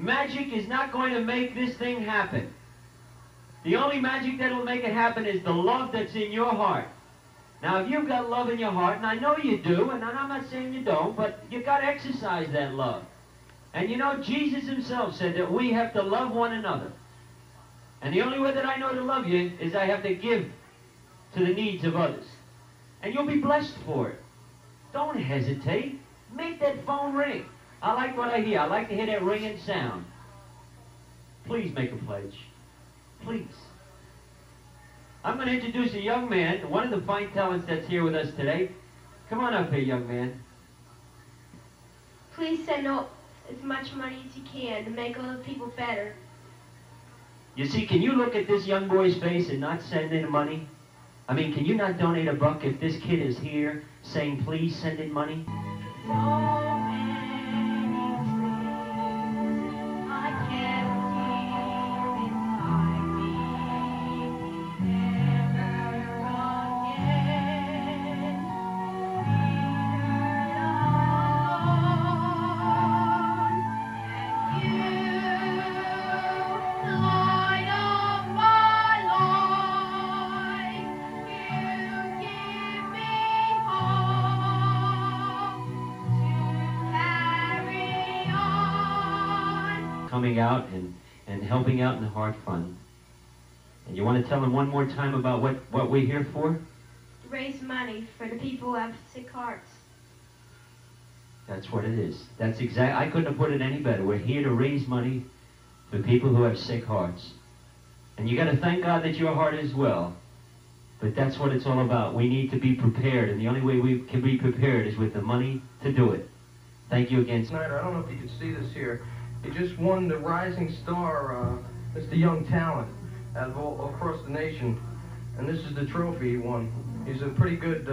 Magic is not going to make this thing happen. The only magic that will make it happen is the love that's in your heart. Now, if you've got love in your heart, and I know you do, and I'm not saying you don't, but you've got to exercise that love. And you know, Jesus himself said that we have to love one another. And the only way that I know to love you is I have to give to the needs of others. And you'll be blessed for it. Don't hesitate. Make that phone ring. I like what I hear. I like to hear that ringing sound. Please make a pledge. Please. I'm going to introduce a young man, one of the fine talents that's here with us today. Come on up here, young man. Please send out as much money as you can to make other people better. You see, can you look at this young boy's face and not send in money? I mean, can you not donate a buck if this kid is here saying, please send in money? Coming out and helping out in the Heart Fund. And you want to tell them one more time about what we're here for? Raise money for the people who have sick hearts. That's what it is. That's I couldn't have put it any better. We're here to raise money for people who have sick hearts. And you got to thank God that your heart is well. But that's what it's all about. We need to be prepared, and the only way we can be prepared is with the money to do it. Thank you again. Snyder, I don't know if you can see this here. He just won the Rising Star, Mr. Young Talent, out of all across the nation, and this is the trophy he won. He's a pretty good,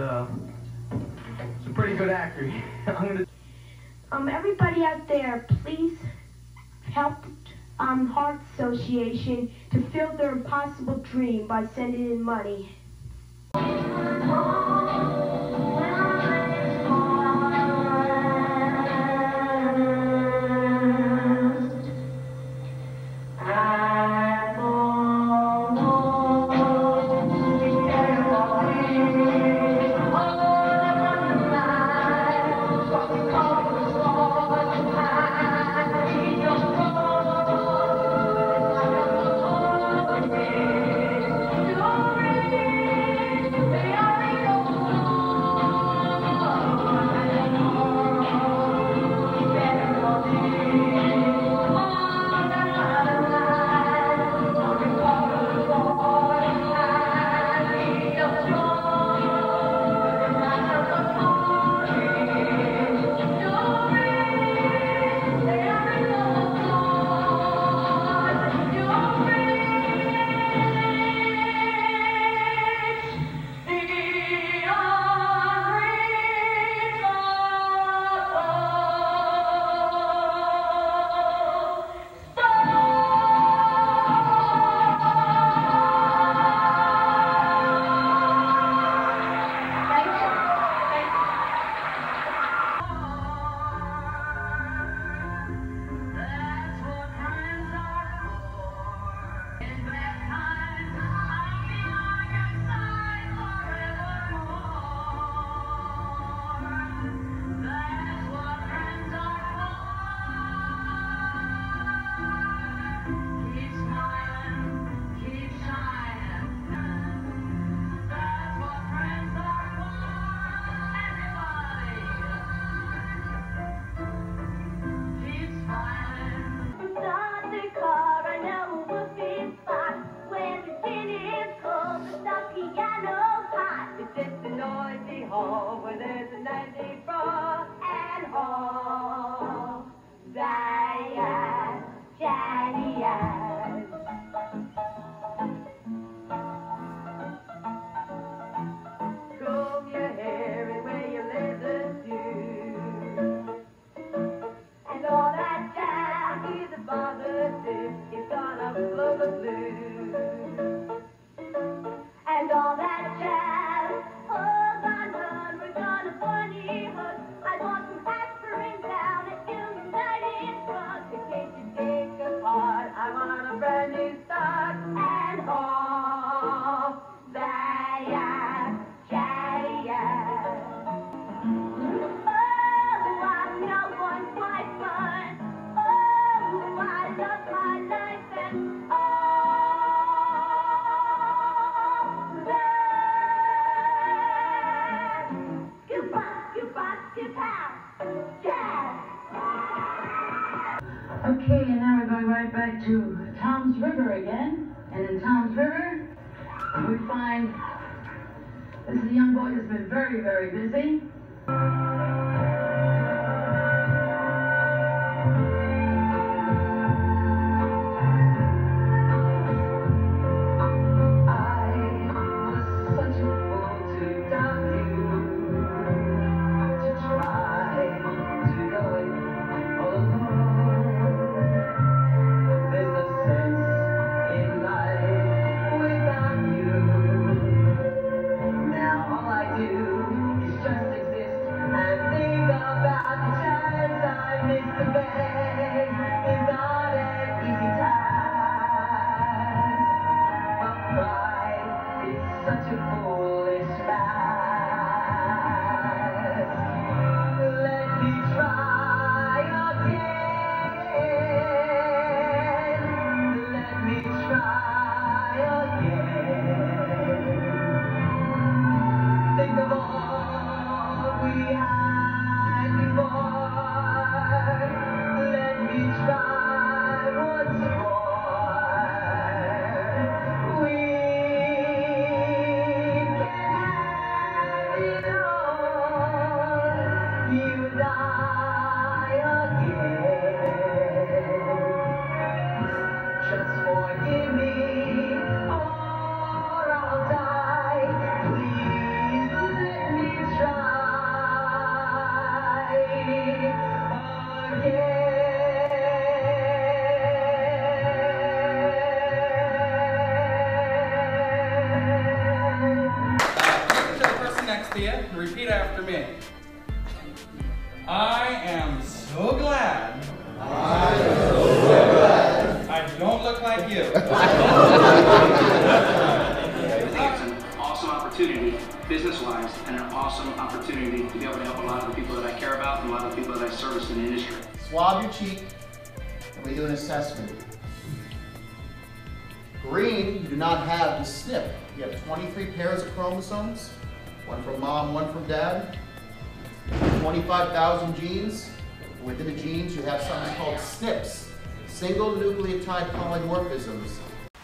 actor. Everybody out there, please help Heart Association to fill their impossible dream by sending in money. And all that jazz, oh, my Lord, we're gonna bunny hook. I want some aspirin. Okay, and now we're going right back to Tom's River again. And in Tom's River, we find this is a young boy that's been very, very busy. Repeat after me. I am so glad. I am so glad. I don't look like you. I think it's an awesome opportunity, business-wise, and an awesome opportunity to be able to help a lot of the people that I care about and a lot of the people that I service in the industry. Swab your cheek, and we do an assessment. Green, you do not have the SNP. You have 23 pairs of chromosomes. One from mom, one from dad. 25,000 genes. Within the genes, you have something called SNPs, single nucleotide polymorphisms.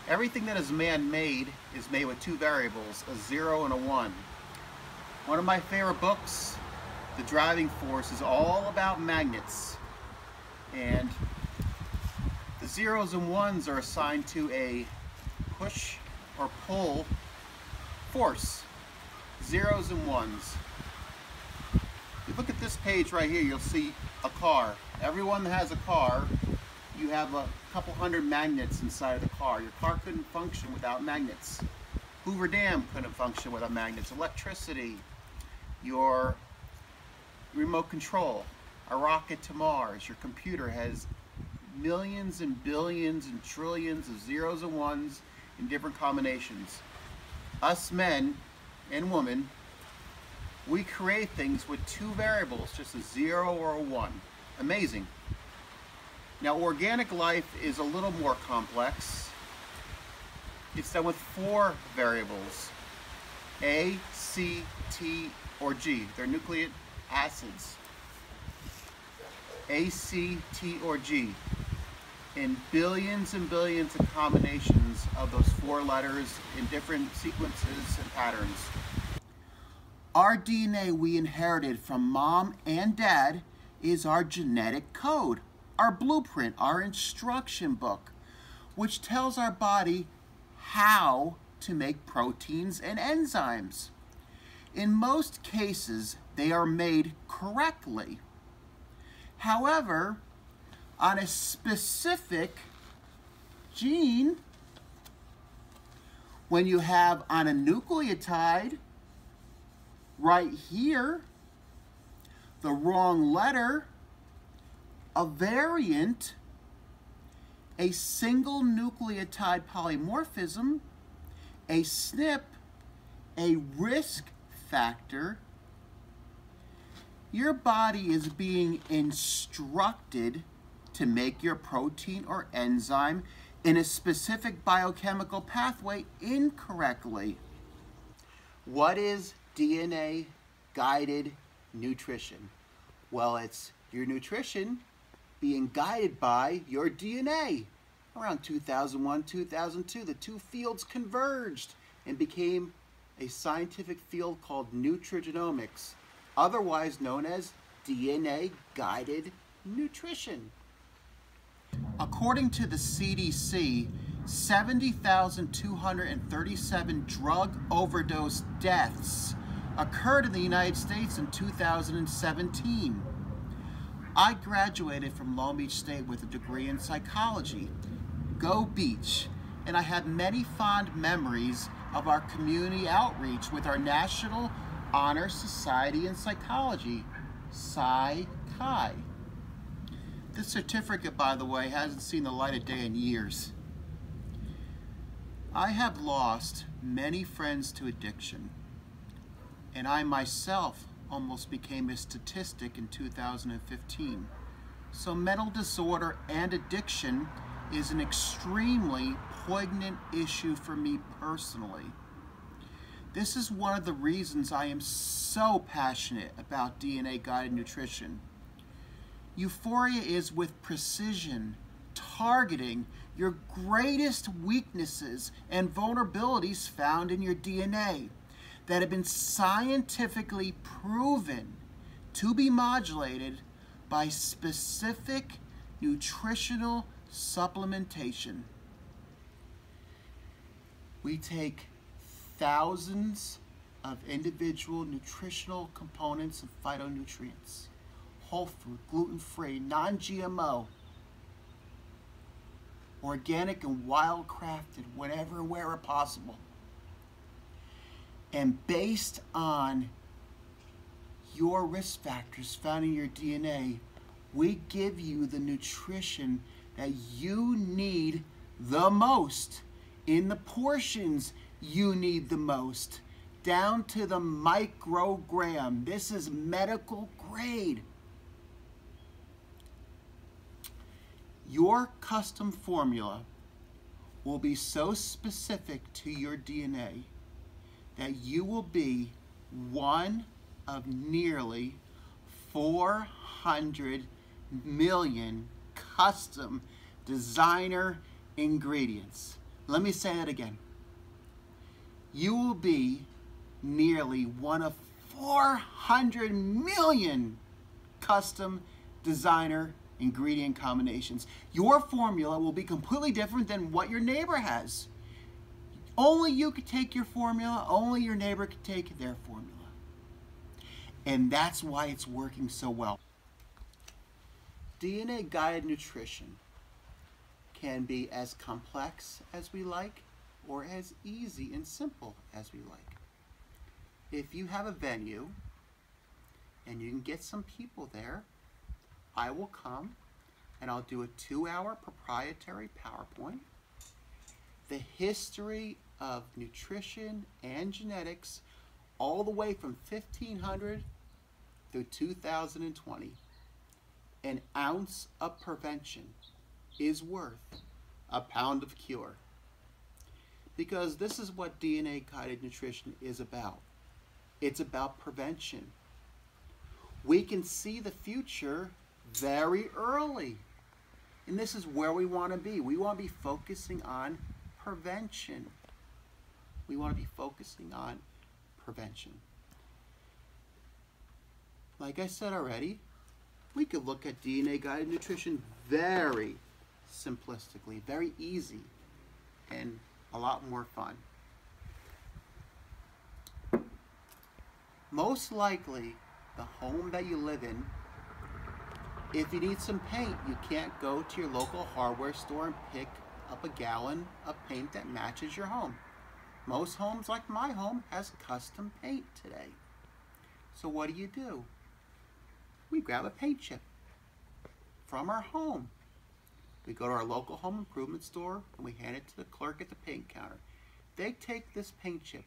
Everything that is man-made is made with two variables, a 0 and a 1. One of my favorite books, The Driving Force, is all about magnets. And the 0s and 1s are assigned to a push or pull force. 0s and 1s. If you look at this page right here, you'll see a car. Everyone that has a car, you have a couple hundred magnets inside of the car. Your car couldn't function without magnets. Hoover Dam couldn't function without magnets. Electricity, your remote control, a rocket to Mars, your computer has millions and billions and trillions of 0s and 1s in different combinations. Us men and women, we create things with two variables, just a 0 or a 1. Amazing. Now, organic life is a little more complex. It's done with 4 variables, A, C, T, or G. They're nucleic acids. A, C, T, or G. In billions and billions of combinations of those 4 letters in different sequences and patterns. Our DNA we inherited from mom and dad is our genetic code, our blueprint, our instruction book, which tells our body how to make proteins and enzymes. In most cases, they are made correctly. However, on a specific gene, when you have on a nucleotide right here the wrong letter, a variant, a single nucleotide polymorphism, a SNP, a risk factor, your body is being instructed to make your protein or enzyme in a specific biochemical pathway incorrectly. What is DNA-guided nutrition? Well, it's your nutrition being guided by your DNA. Around 2001, 2002, the two fields converged and became a scientific field called nutrigenomics, otherwise known as DNA-guided nutrition. According to the CDC, 70,237 drug overdose deaths occurred in the United States in 2017. I graduated from Long Beach State with a degree in psychology. Go Beach! And I have many fond memories of our community outreach with our National Honor Society in Psychology, Psi-Chi. This certificate, by the way, hasn't seen the light of day in years. I have lost many friends to addiction, and I myself almost became a statistic in 2015. So mental disorder and addiction is an extremely poignant issue for me personally. This is one of the reasons I am so passionate about DNA-guided nutrition. Euphoria is with precision, targeting your greatest weaknesses and vulnerabilities found in your DNA that have been scientifically proven to be modulated by specific nutritional supplementation. We take thousands of individual nutritional components of phytonutrients, whole food, gluten-free, non-GMO, organic and wild-crafted, whenever and wherever possible. And based on your risk factors found in your DNA, we give you the nutrition that you need the most, in the portions you need the most, down to the microgram. This is medical grade. Your custom formula will be so specific to your DNA that you will be one of nearly 400 million custom designer ingredients. Let me say that again. You will be nearly one of 400 million custom designer ingredient combinations. Your formula will be completely different than what your neighbor has. Only you could take your formula, only your neighbor could take their formula. And that's why it's working so well. DNA-guided nutrition can be as complex as we like or as easy and simple as we like. If you have a venue and you can get some people there, I will come and I'll do a 2-hour proprietary PowerPoint. The history of nutrition and genetics all the way from 1500 through 2020. An ounce of prevention is worth a pound of cure. Because this is what DNA-guided nutrition is about. It's about prevention. We can see the future very early. And this is where we want to be. We want to be focusing on prevention. We want to be focusing on prevention. Like I said already, we could look at DNA-guided nutrition very simplistically, very easy, and a lot more fun. Most likely, the home that you live in, if you need some paint, you can't go to your local hardware store and pick up a gallon of paint that matches your home. Most homes, like my home, has custom paint today. So what do? We grab a paint chip from our home. We go to our local home improvement store and we hand it to the clerk at the paint counter. They take this paint chip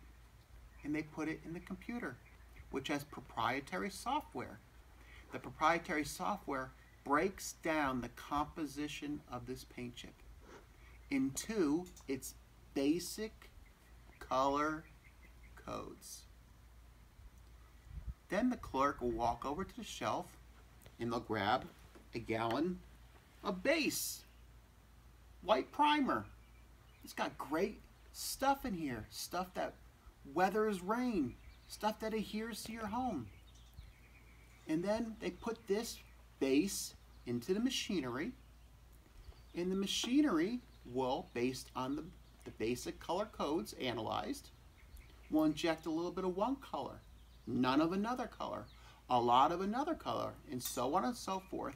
and they put it in the computer, which has proprietary software. The proprietary software breaks down the composition of this paint chip into its basic color codes. Then the clerk will walk over to the shelf and they'll grab a gallon a base, white primer. It's got great stuff in here, stuff that weathers rain, stuff that adheres to your home. And then they put this base into the machinery, and the machinery will, based on the basic color codes analyzed, will inject a little bit of one color, none of another color, a lot of another color, and so on and so forth,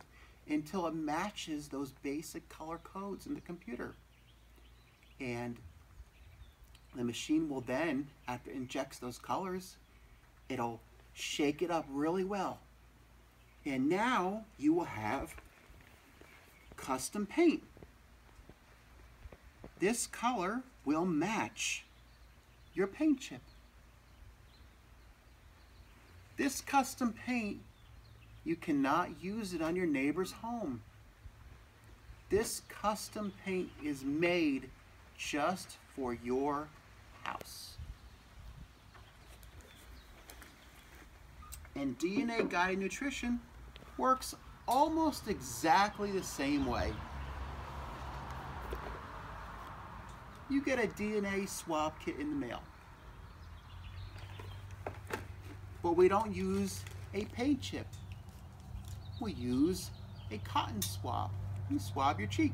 until it matches those basic color codes in the computer. And the machine will then, after it injects those colors, it'll shake it up really well. And now you will have custom paint. This color will match your paint chip. This custom paint, you cannot use it on your neighbor's home. This custom paint is made just for your house. And DNA Guided Nutrition works almost exactly the same way. You get a DNA swab kit in the mail. But we don't use a paint chip. We use a cotton swab. You swab your cheek.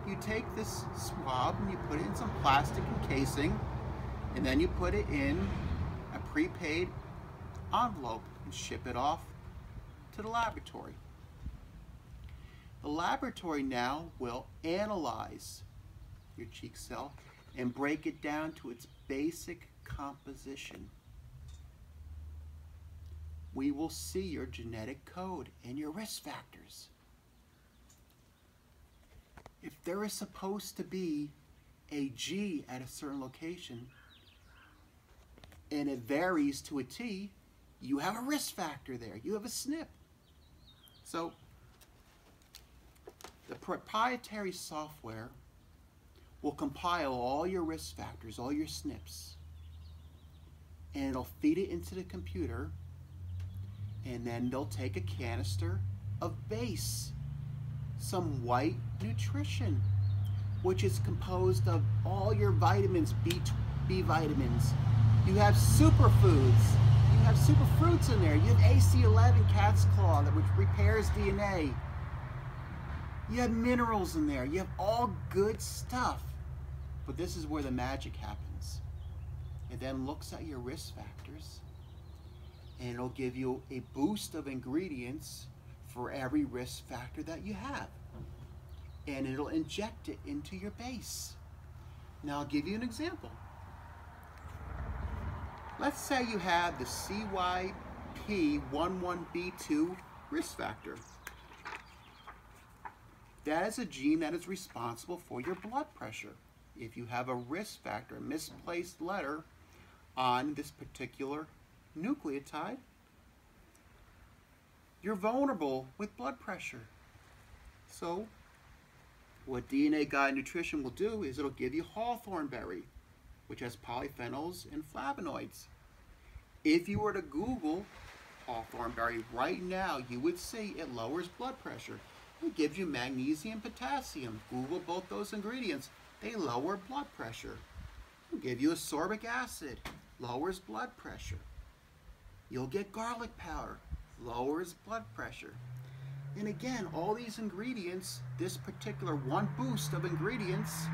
You take this swab and you put it in some plastic encasing, and then you put it in a prepaid envelope and ship it off to the laboratory. The laboratory now will analyze your cheek cell and break it down to its basic composition. We will see your genetic code and your risk factors. If there is supposed to be a G at a certain location and it varies to a T, you have a risk factor there. You have a SNP. So the proprietary software will compile all your risk factors, all your SNPs, and it'll feed it into the computer, and then they'll take a canister of base, some white nutrition, which is composed of all your vitamins, B vitamins. You have superfoods. You have superfruits in there. You have AC11 cat's claw, which repairs DNA. You have minerals in there. You have all good stuff. But this is where the magic happens. It then looks at your risk factors, and it'll give you a boost of ingredients for every risk factor that you have. And it'll inject it into your base. Now I'll give you an example. Let's say you have the CYP11B2 risk factor. That is a gene that is responsible for your blood pressure. If you have a risk factor, a misplaced letter on this particular nucleotide, you're vulnerable with blood pressure. So what DNA Guided Nutrition will do is it'll give you hawthorn berry, which has polyphenols and flavonoids. If you were to Google hawthorn berry right now, you would see it lowers blood pressure. It gives you magnesium, potassium. Google both those ingredients. They lower blood pressure. It'll give you ascorbic acid, lowers blood pressure. You'll get garlic powder, lowers blood pressure. And again, all these ingredients, this particular one boost of ingredients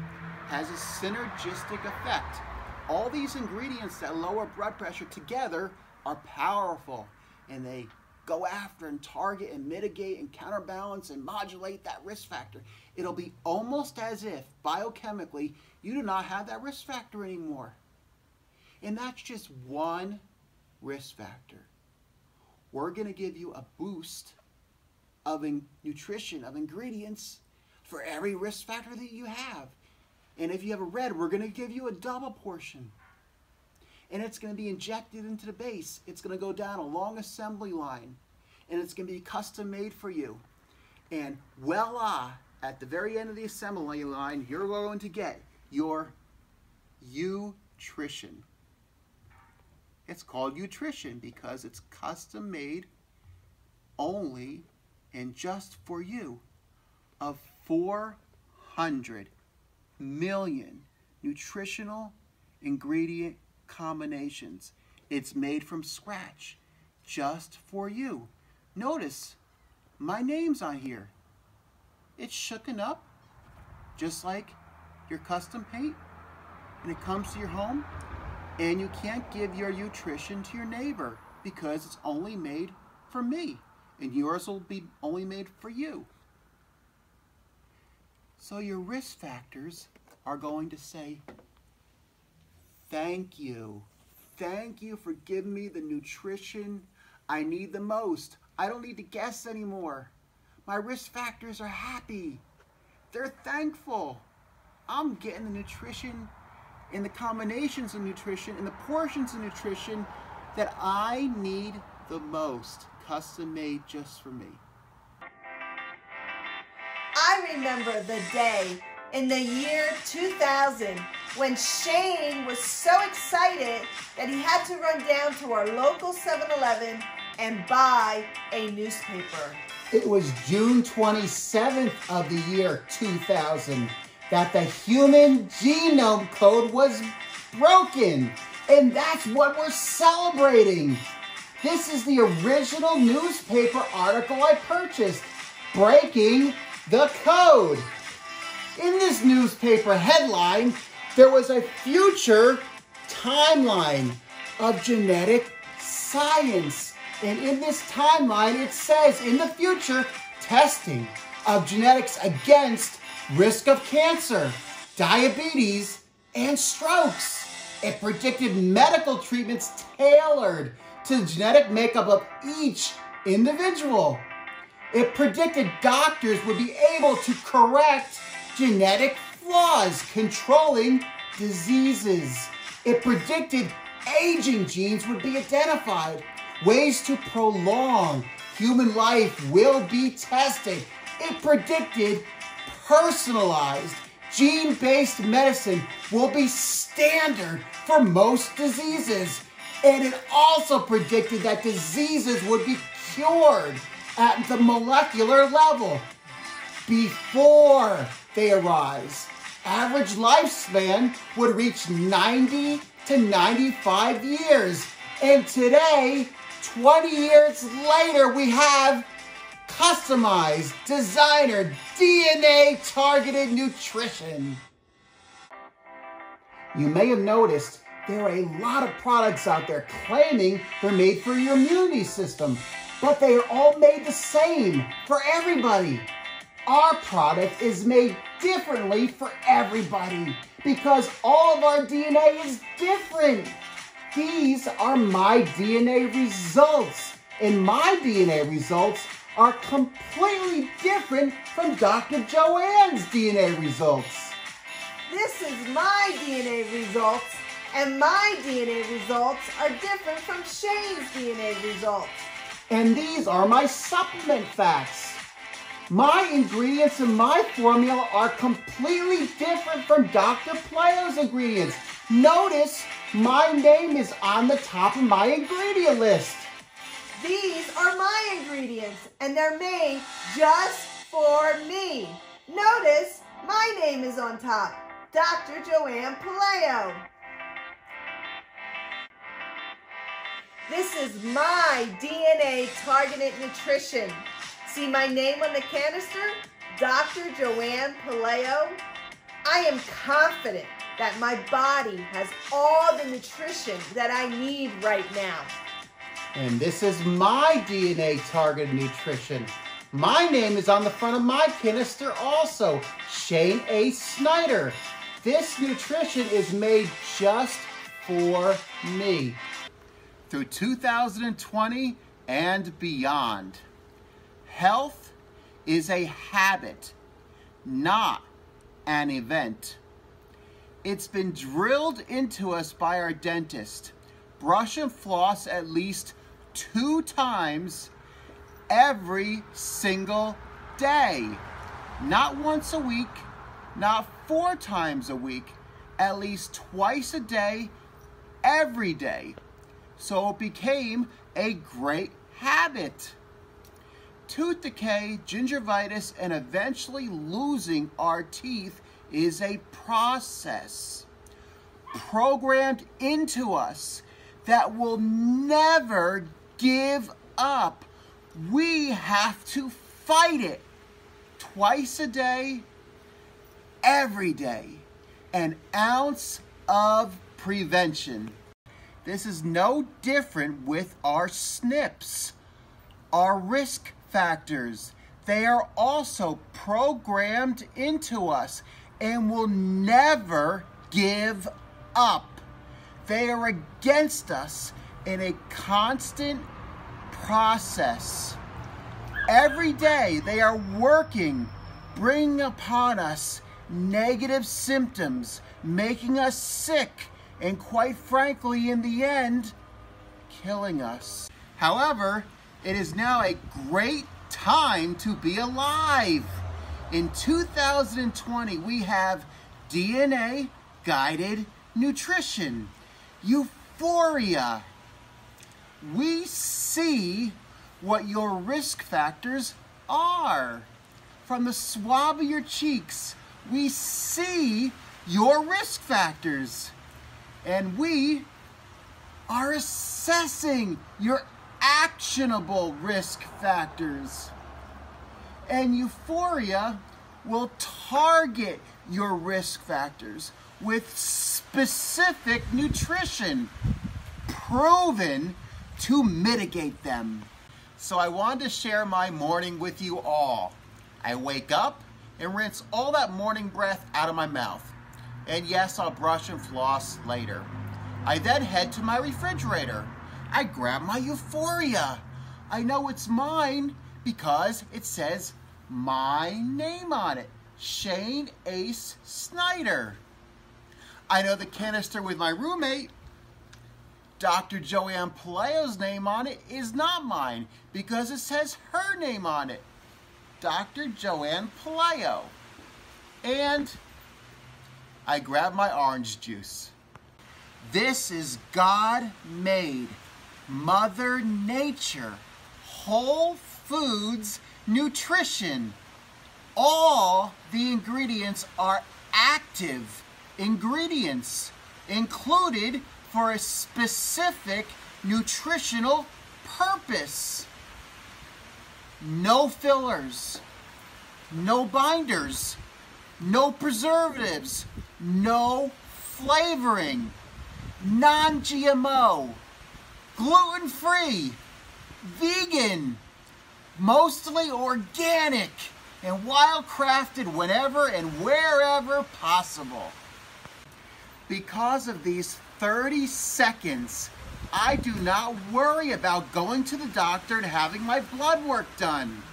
has a synergistic effect. All these ingredients that lower blood pressure together are powerful, and they go after and target and mitigate and counterbalance and modulate that risk factor. It'll be almost as if biochemically you do not have that risk factor anymore. And that's just one risk factor. We're going to give you a boost of nutrition, of ingredients for every risk factor that you have. And if you have a red, we're going to give you a double portion. And it's going to be injected into the base. It's going to go down a long assembly line, and it's going to be custom made for you. And voila, at the very end of the assembly line, you're going to get your nutrition. It's called nutrition because it's custom made only and just for you of 400 million nutritional ingredient combinations. It's made from scratch just for you. Notice my name's on here. It's shooken up just like your custom paint, and it comes to your home, and you can't give your nutrition to your neighbor because it's only made for me, and yours will be only made for you. So your risk factors are going to say, thank you. Thank you for giving me the nutrition I need the most. I don't need to guess anymore. My risk factors are happy. They're thankful. I'm getting the nutrition and the combinations of nutrition and the portions of nutrition that I need the most. Custom made just for me. I remember the day in the year 2000 when Shane was so excited that he had to run down to our local 7-Eleven and buy a newspaper. It was June 27th of the year 2000 that the human genome code was broken. And that's what we're celebrating. This is the original newspaper article I purchased, Breaking the Code. In this newspaper headline, there was a future timeline of genetic science. And in this timeline, it says, in the future, testing of genetics against risk of cancer, diabetes, and strokes. It predicted medical treatments tailored to the genetic makeup of each individual. It predicted doctors would be able to correct genetic flaws, controlling diseases. It predicted aging genes would be identified. Ways to prolong human life will be tested. It predicted personalized gene-based medicine will be standard for most diseases. And it also predicted that diseases would be cured at the molecular level before they arise. Average lifespan would reach 90 to 95 years. And today, 20 years later, we have customized, designer, DNA-targeted nutrition. You may have noticed there are a lot of products out there claiming they're made for your immunity system, but they are all made the same for everybody. Our product is made differently for everybody because all of our DNA is different. These are my DNA results, and my DNA results are completely different from Dr. Joanne's DNA results. This is my DNA results, and my DNA results are different from Shane's DNA results. And these are my supplement facts. My ingredients in my formula are completely different from Dr. Playo's ingredients. Notice my name is on the top of my ingredient list. These are my ingredients, and they're made just for me. Notice my name is on top, Dr. Joanne Palayo. This is my DNA-targeted nutrition. See my name on the canister? Dr. Joanne Palayo. I am confident that my body has all the nutrition that I need right now. And this is my DNA-targeted nutrition. My name is on the front of my canister also, Shane A. Snyder. This nutrition is made just for me. Through 2020 and beyond, health is a habit, not an event. It's been drilled into us by our dentist. Brush and floss at least 2 times every single day. Not once a week, not 4 times a week, at least twice a day, every day. so it became a great habit. Tooth decay, gingivitis, and eventually losing our teeth is a process programmed into us that will never give up. We have to fight it twice a day, every day, an ounce of prevention. This is no different with our SNPs, our risk factors. They are also programmed into us and will never give up. They are against us in a constant process. Every day they are working, bringing upon us negative symptoms, making us sick, and quite frankly, in the end, killing us. However, it is now a great time to be alive. In 2020, we have DNA-guided nutrition, euphoria. We see what your risk factors are. From the swab of your cheeks, we see your risk factors. And we are assessing your actionable risk factors. And euphoria will target your risk factors with specific nutrition proven to mitigate them. So I wanted to share my morning with you all. I wake up and rinse all that morning breath out of my mouth. And yes, I'll brush and floss later. I then head to my refrigerator. I grab my euphoria. I know it's mine because it says my name on it, Shane Ace Snyder. I know the canister with my roommate, Dr. Joanne Palaio's name on it, is not mine because it says her name on it, Dr. Joanne Palaio. And I grab my orange juice. This is God-made, Mother Nature, whole foods nutrition. All the ingredients are active ingredients included for a specific nutritional purpose. No fillers, no binders, no preservatives, no flavoring, non-GMO, gluten-free, vegan, mostly organic, and wild-crafted whenever and wherever possible. Because of these 30 seconds, I do not worry about going to the doctor and having my blood work done.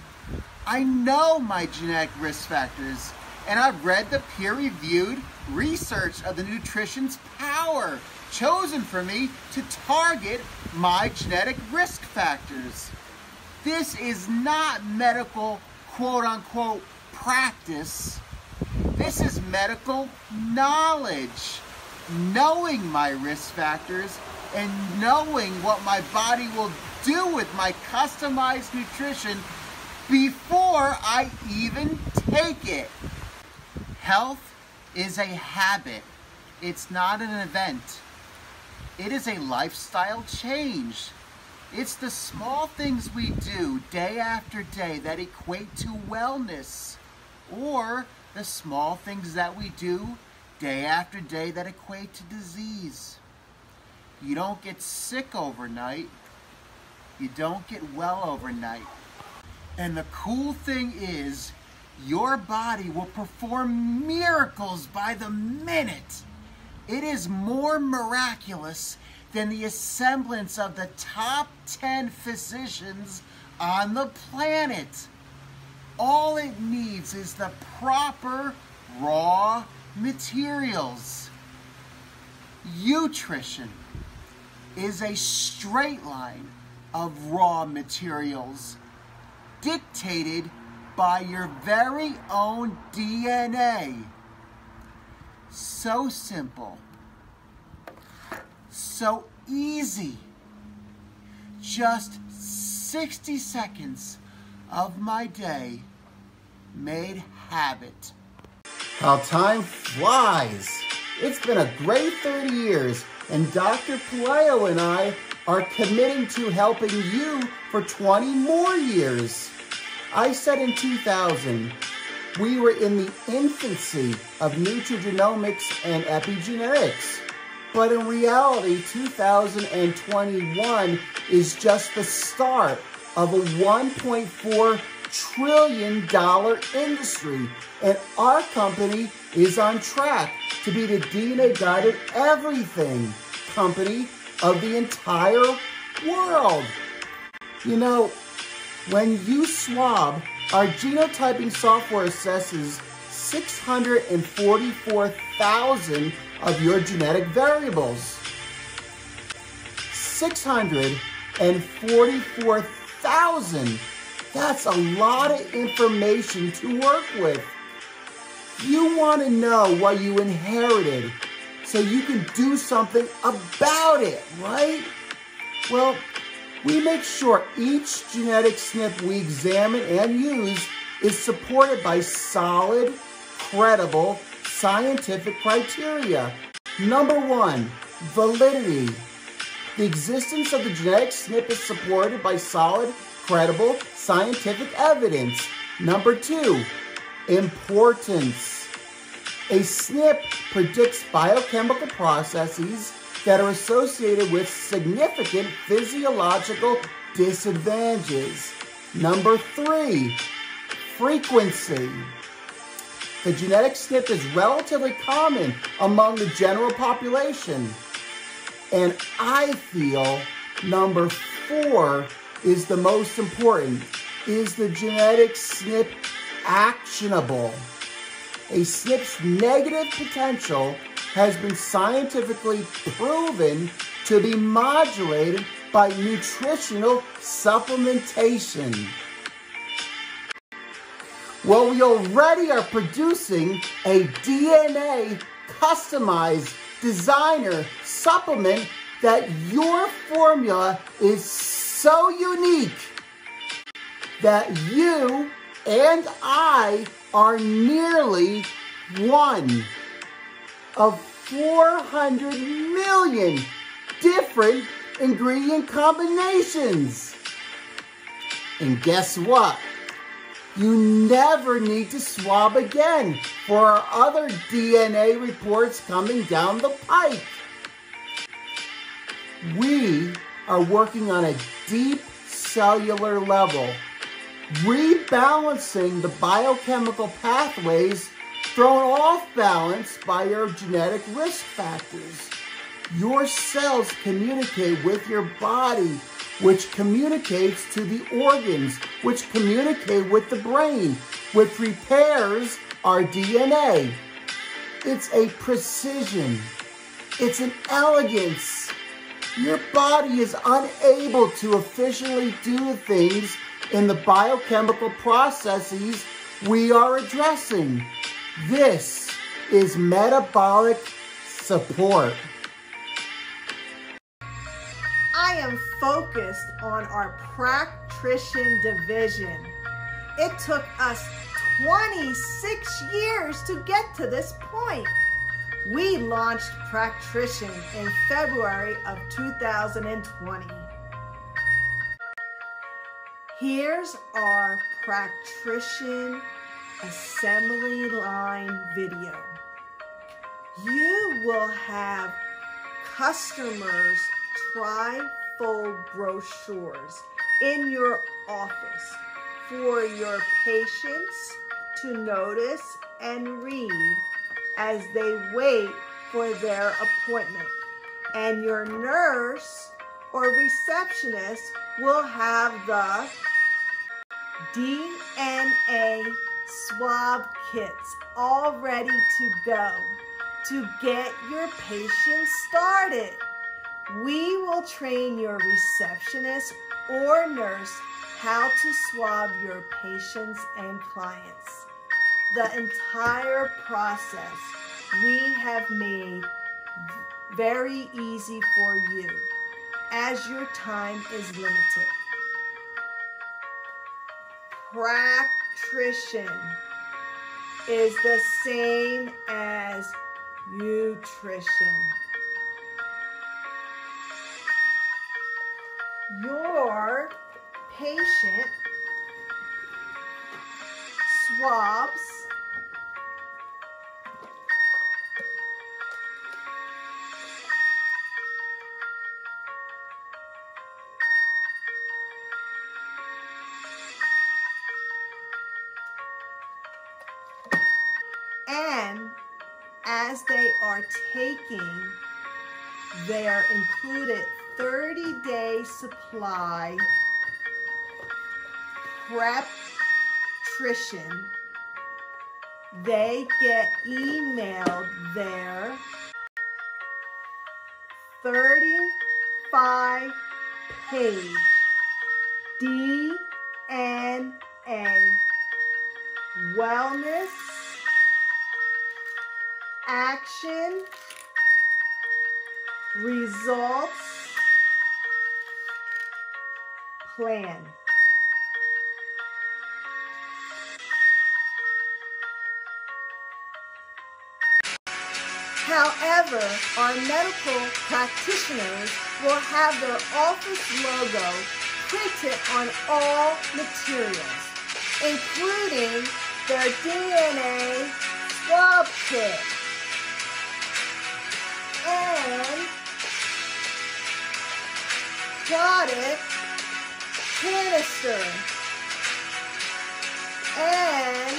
I know my genetic risk factors, and I've read the peer-reviewed research of the nutrition's power chosen for me to target my genetic risk factors. This is not medical quote-unquote practice. This is medical knowledge. Knowing my risk factors and knowing what my body will do with my customized nutrition before I even take it. Health is a habit. It's not an event. It is a lifestyle change. It's the small things we do day after day that equate to wellness, or the small things that we do day after day that equate to disease. You don't get sick overnight. You don't get well overnight. And the cool thing is, your body will perform miracles by the minute. It is more miraculous than the assemblance of the top 10 physicians on the planet. All it needs is the proper raw materials. Nutrition is a straight line of raw materials dictated by your very own DNA. So simple, so easy, just 60 seconds of my day made habit. How time flies. It's been a great 30 years, and Dr. Palaio and I are committing to helping you for 20 more years. I said in 2000, we were in the infancy of nutrigenomics and epigenetics. But in reality, 2021 is just the start of a $1.4 trillion industry. And our company is on track to be the DNA-guided everything company of the entire world. You know, when you swab, our genotyping software assesses 644,000 of your genetic variables. 644,000. That's a lot of information to work with. You want to know what you inherited so you can do something about it, right? Well, we make sure each genetic SNP we examine and use is supported by solid, credible, scientific criteria. Number one, validity. The existence of the genetic SNP is supported by solid, credible, scientific evidence. Number two, importance. A SNP predicts biochemical processes that are associated with significant physiological disadvantages. Number three, frequency. The genetic SNP is relatively common among the general population. And I feel number four is the most important. Is the genetic SNP actionable? A SNP's negative potential has been scientifically proven to be modulated by nutritional supplementation. Well, we already are producing a DNA customized designer supplement that your formula is so unique that you and I are nearly one of 400 million different ingredient combinations. And guess what? You never need to swab again for our other DNA reports coming down the pike. We are working on a deep cellular level, rebalancing the biochemical pathways thrown off balance by your genetic risk factors. Your cells communicate with your body, which communicates to the organs, which communicate with the brain, which repairs our DNA. It's a precision. It's an elegance. Your body is unable to efficiently do things in the biochemical processes we are addressing. This is metabolic support. I am focused on our practitioner division. It took us 26 years to get to this point. We launched Practitioner in February of 2020. Here's our Practitioner assembly line video. You will have customers tri-fold brochures in your office for your patients to notice and read as they wait for their appointment. And your nurse or receptionist will have the DNA swab kits all ready to go to get your patient started. We will train your receptionist or nurse how to swab your patients and clients. The entire process we have made very easy for you. as your time is limited. Practition is the same as nutrition. Your patient swabs and as they are taking their included 30-day supply prep-trition, they get emailed their 35-page DNA wellness action results plan. However, our medical practitioners will have their office logo printed on all materials, including their DNA swab kit and product canister, and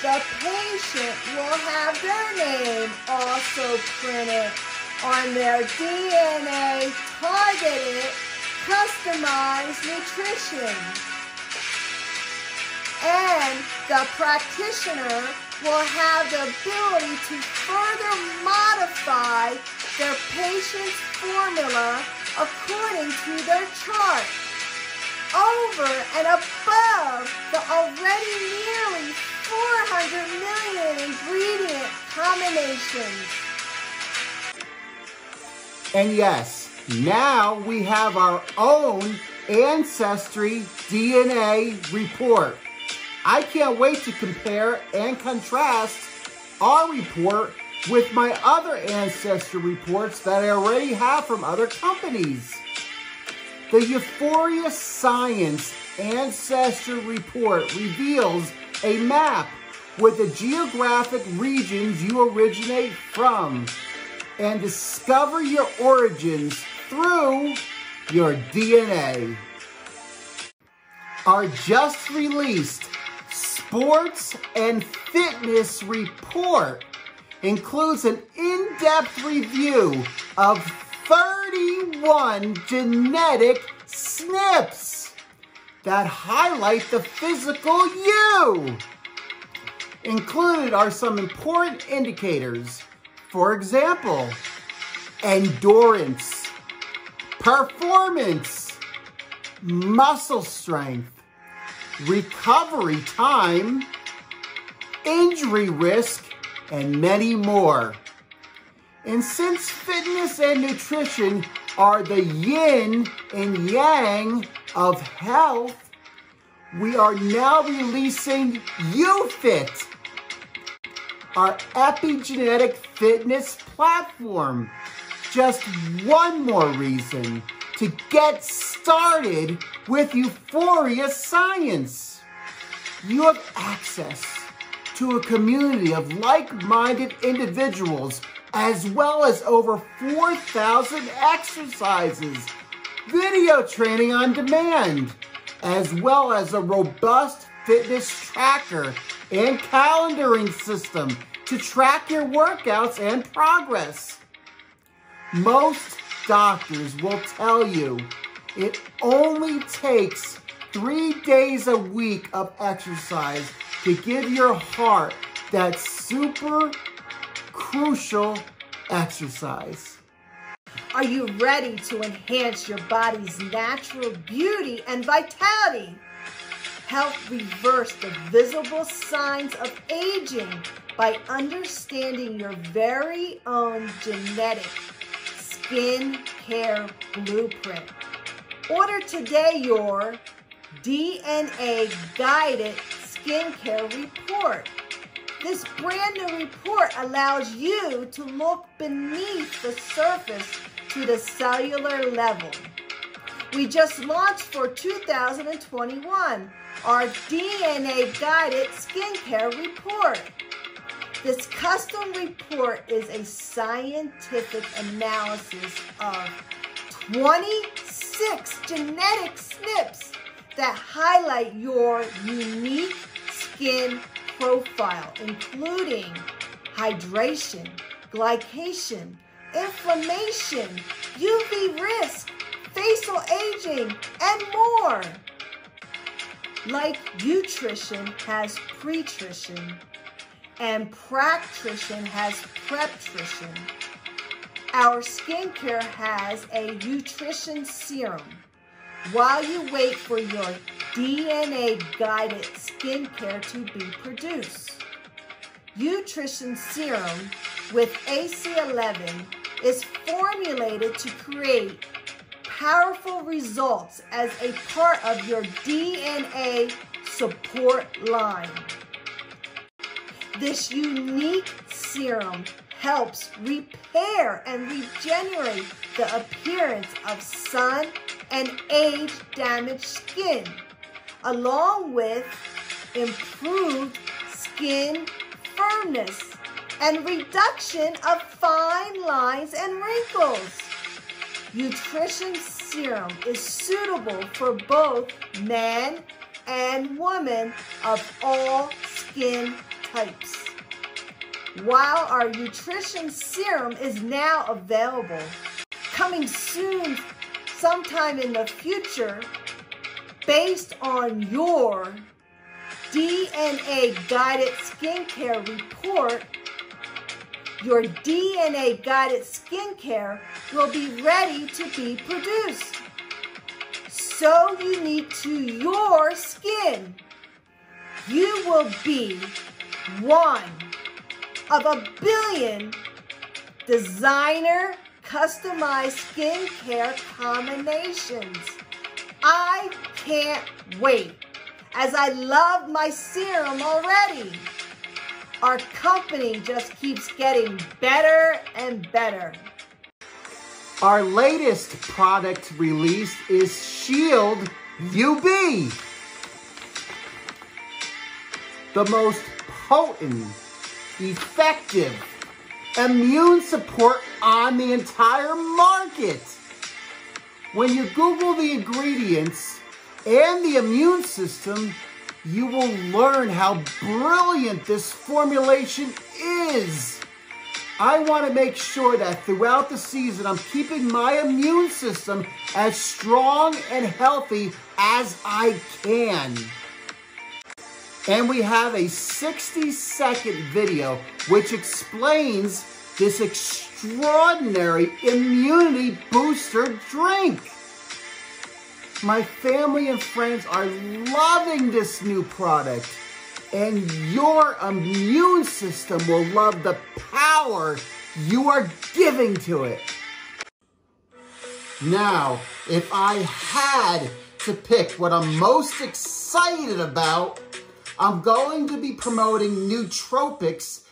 the patient will have their name also printed on their DNA targeted customized nutrition. And the practitioner will have the ability to further modify their patient's formula according to their chart, over and above the already nearly 400 million ingredient combinations. And yes, now we have our own Ancestry DNA report. I can't wait to compare and contrast our report with my other Ancestry reports that I already have from other companies. The Euphoria Science Ancestry Report reveals a map with the geographic regions you originate from and discover your origins through your DNA. Our just released Sports and Fitness Report includes an in-depth review of 31 genetic SNPs that highlight the physical you. Included are some important indicators. For example, endurance, performance, muscle strength, recovery time, injury risk, and many more. And since fitness and nutrition are the yin and yang of health, we are now releasing YouFit, our epigenetic fitness platform. Just one more reason to get started with Euphoria Science. You have access to a community of like-minded individuals, as well as over 4,000 exercises, video training on demand, as well as a robust fitness tracker and calendaring system to track your workouts and progress. Most doctors will tell you it only takes 3 days a week of exercise to give your heart that super crucial exercise. Are you ready to enhance your body's natural beauty and vitality? Help reverse the visible signs of aging by understanding your very own genetic, Skin Care Blueprint. Order today your DNA Guided Skincare Report. This brand new report allows you to look beneath the surface to the cellular level. We just launched for 2021 our DNA Guided Skincare Report. This custom report is a scientific analysis of 26 genetic SNPs that highlight your unique skin profile, including hydration, glycation, inflammation, UV risk, facial aging, and more. Like nutrition has pretrition, and practrition has preptrition, our skincare has a nutrition serum. While you wait for your DNA-guided skincare to be produced, nutrition serum with AC11 is formulated to create powerful results as a part of your DNA support line. This unique serum helps repair and regenerate the appearance of sun and age-damaged skin, along with improved skin firmness and reduction of fine lines and wrinkles. Nutrition serum is suitable for both men and women of all skin types. While our nutrition serum is now available, coming soon sometime in the future, based on your DNA Guided Skincare Report, your DNA Guided Skincare will be ready to be produced. So unique to your skin, you will be one of a billion designer customized skincare combinations. I can't wait, as I love my serum already. Our company just keeps getting better and better. Our latest product release is Shield UB. The most potent, effective immune support on the entire market. When you Google the ingredients and the immune system, you will learn how brilliant this formulation is. I want to make sure that throughout the season, I'm keeping my immune system as strong and healthy as I can. And we have a 60-second video which explains this extraordinary immunity booster drink. My family and friends are loving this new product, and your immune system will love the power you are giving to it. Now, if I had to pick what I'm most excited about, I'm going to be promoting nootropics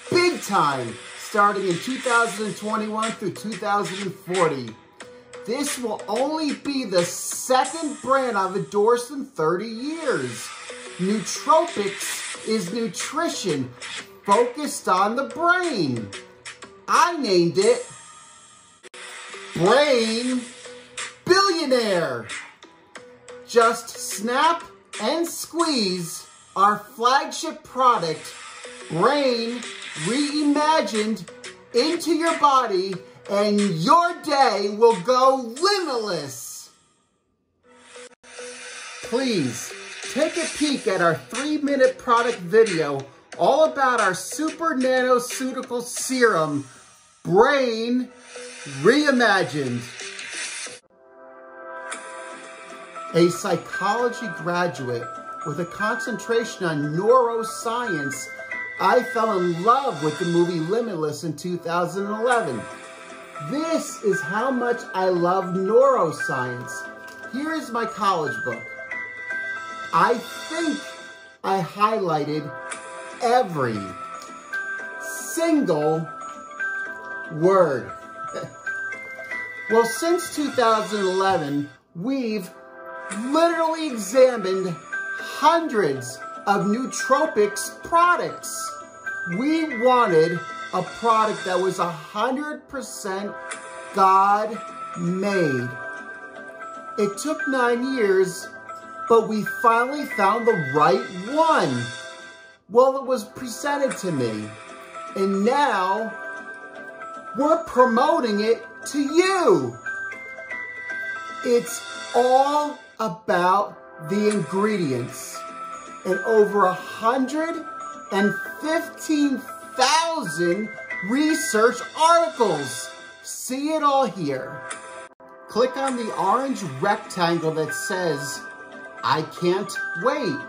big time, starting in 2021 through 2040. This will only be the second brand I've endorsed in 30 years. Nootropics is nutrition focused on the brain. I named it Brain Billionaire. Just snap and squeeze our flagship product, Brain Reimagined, into your body, and your day will go limitless. Please take a peek at our 3-minute product video all about our super nanoceutical serum, Brain Reimagined. A psychology graduate with a concentration on neuroscience, I fell in love with the movie Limitless in 2011. This is how much I love neuroscience. Here is my college book. I think I highlighted every single word. Well, since 2011, we've literally examined hundreds of nootropics products. We wanted a product that was 100% God-made. It took 9 years, but we finally found the right one. Well, it was presented to me, and now we're promoting it to you. It's all about the ingredients and over 115,000 research articles. See it all here. Click on the orange rectangle that says, I can't wait.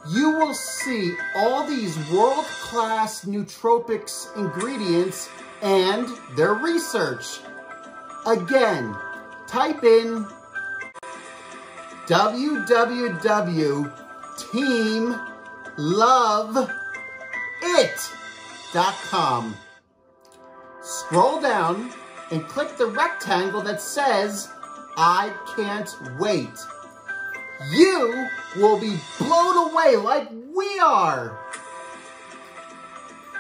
You will see all these world-class nootropics ingredients and their research. Again, type in www.teamloveit.com. Scroll down and click the rectangle that says, I can't wait. You will be blown away like we are.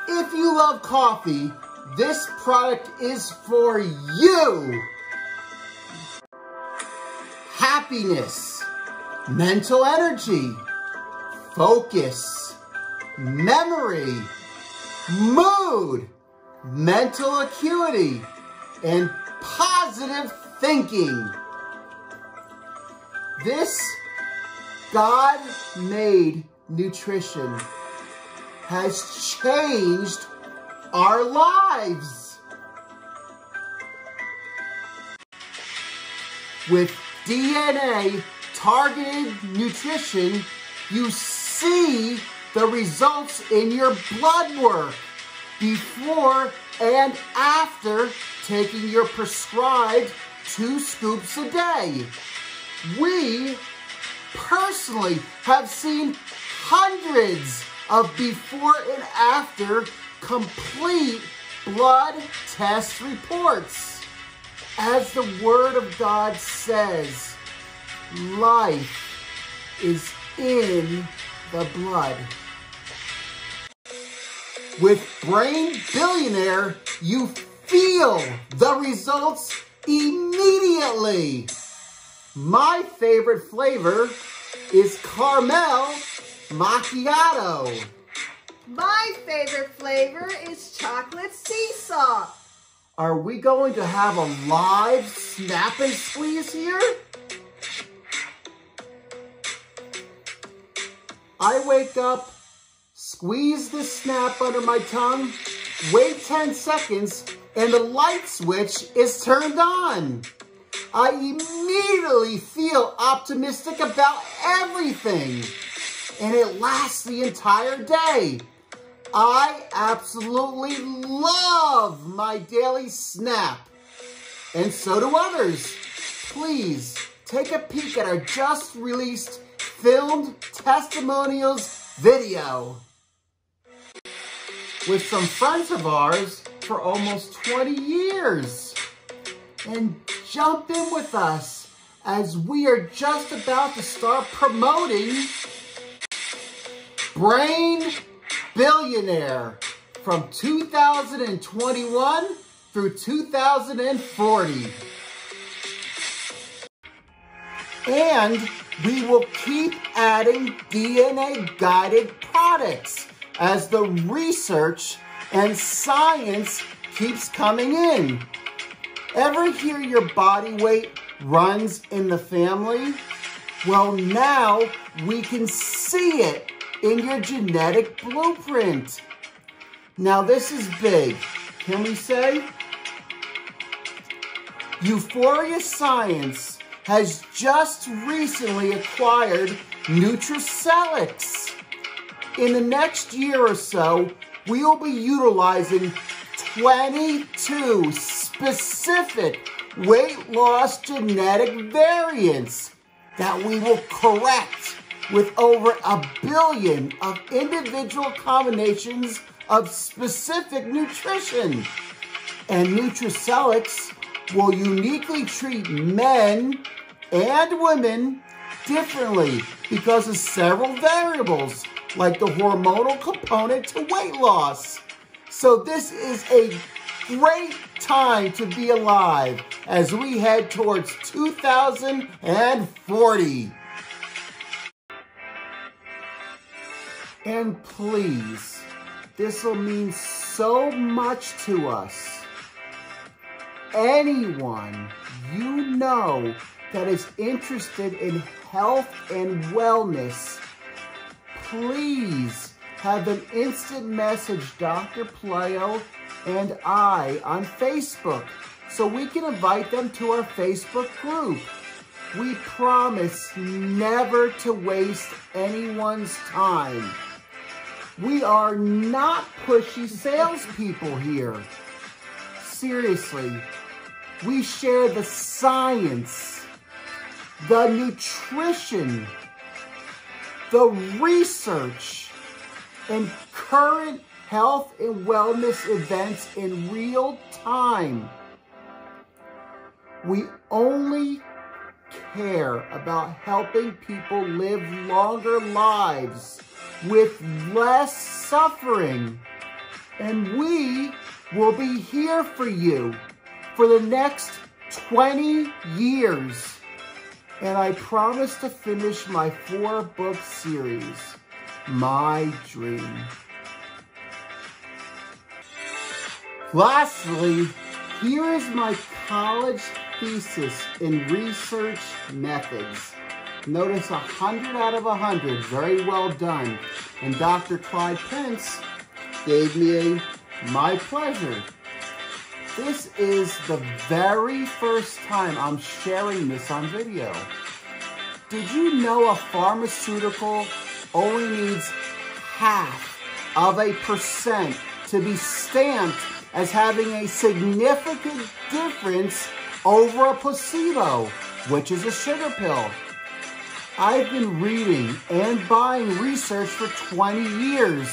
If you love coffee, this product is for you. Happiness, mental energy, focus, memory, mood, mental acuity, and positive thinking. This God-made nutrition has changed our lives. With DNA-targeted nutrition, you see the results in your blood work before and after taking your prescribed 2 scoops a day. We personally have seen hundreds of before and after complete blood test reports. As the Word of God says, life is in the blood. With Brain Billionaire, you feel the results immediately. My favorite flavor is caramel macchiato. My favorite flavor is chocolate sea salt. Are we going to have a live snap and squeeze here? I wake up, squeeze the snap under my tongue, wait 10 seconds, and the light switch is turned on. I immediately feel optimistic about everything, and it lasts the entire day. I absolutely love my daily snap, and so do others. Please take a peek at our just released filmed testimonials video with some friends of ours for almost 20 years. And jump in with us as we are just about to start promoting Brain Billionaire from 2021 through 2040. And we will keep adding DNA-guided products as the research and science keeps coming in. Ever hear your body weight runs in the family? Well, now we can see it in your genetic blueprint. Now this is big, can we say? Euphoria Science has just recently acquired Nutricelix. In the next year or so, we will be utilizing 22 specific weight loss genetic variants that we will correct with over 1 billion of individual combinations of specific nutrition. And Nutricelics will uniquely treat men and women differently because of several variables, like the hormonal component to weight loss. So this is a great time to be alive as we head towards 2040. And please, this will mean so much to us. Anyone you know that is interested in health and wellness, please have an instant message Dr. Palaio and I on Facebook so we can invite them to our Facebook group. We promise never to waste anyone's time. We are not pushy salespeople here. Seriously, we share the science, the nutrition, the research, and current health and wellness events in real time. We only care about helping people live longer lives with less suffering. And we will be here for you for the next 20 years. And I promise to finish my 4-book series, My Dream. Lastly, here is my college thesis in research methods. Notice 100 out of 100, very well done. And Dr. Clyde Pence gave me my pleasure. This is the very first time I'm sharing this on video. Did you know a pharmaceutical only needs 0.5% to be stamped as having a significant difference over a placebo, which is a sugar pill? I've been reading and buying research for 20 years.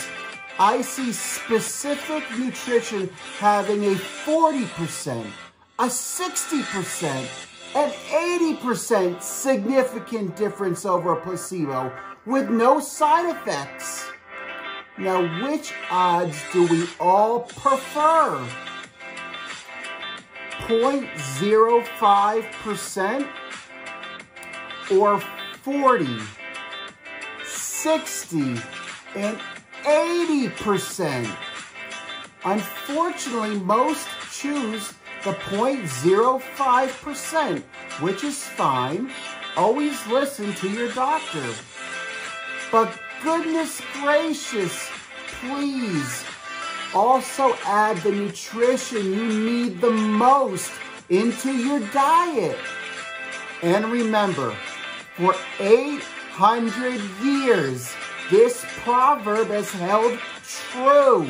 I see specific nutrition having a 40%, a 60%, an 80% significant difference over a placebo with no side effects. Now, which odds do we all prefer? 0.05% or 40, 60, and 80%. Unfortunately, most choose the 0.05%, which is fine. Always listen to your doctor. But goodness gracious, please also add the nutrition you need the most into your diet. And remember, for 800 years, this proverb has held true.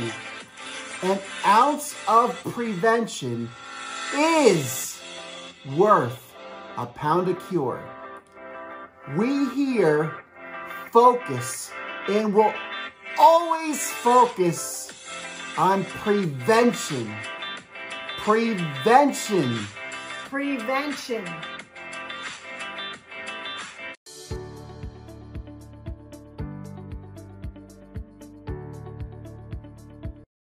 An ounce of prevention is worth a pound of cure. We here focus and will always focus on prevention. Prevention. Prevention.